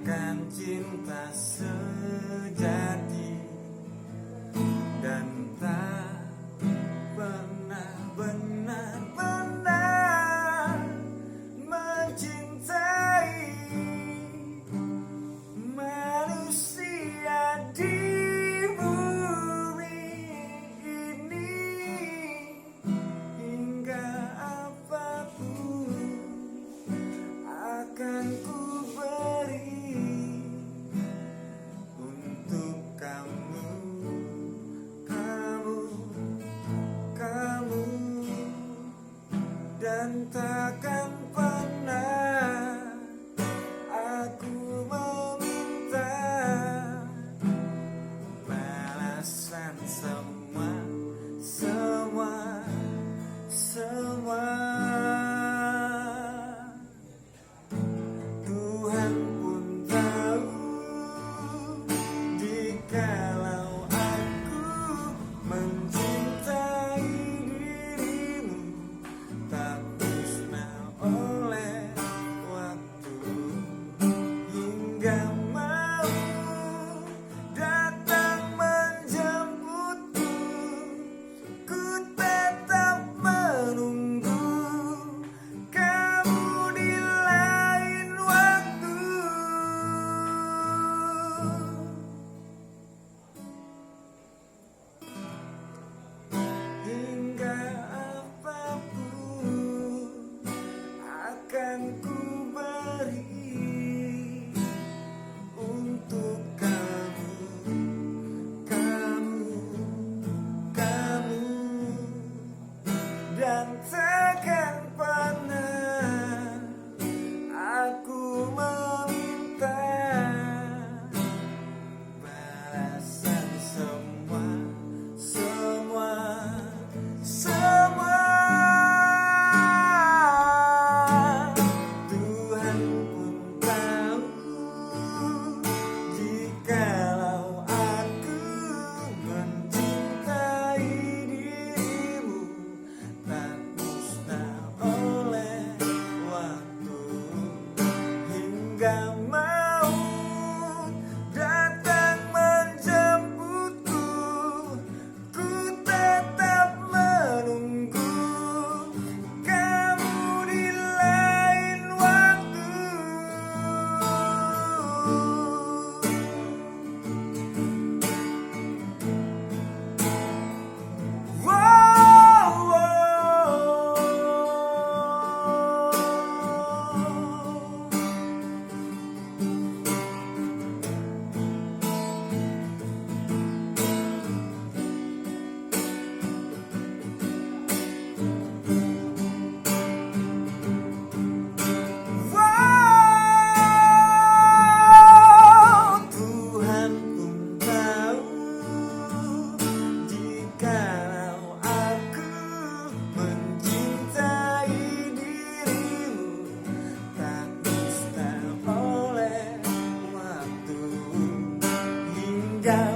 rasakan cinta sejati dan tak pernah benar-benar mencintai manusia di bumi ini. Hingga apapun akan ku beri untuk kamu, kamu, dan takkan pernah aku meminta balasan semua. Tuhan pun tahu jikalau aku mencintai dirimu, tak musnah oleh waktu. Hingga mau datang menjemputku, ku tetap menunggu kamu di lain waktu. Hingga apapun akan ku beri untuk kamu, dan takkan pernah aku meminta balasan semua. Tuhan pun tahu jikalau aku mencintai dirimu, tak musnah oleh waktu. Hingga mau datang menjemputku, ku tetap menunggu kamu di lain waktu. Tuhan pun tahu jikalau aku mencintai dirimu, tak musnah oleh waktu. Hingga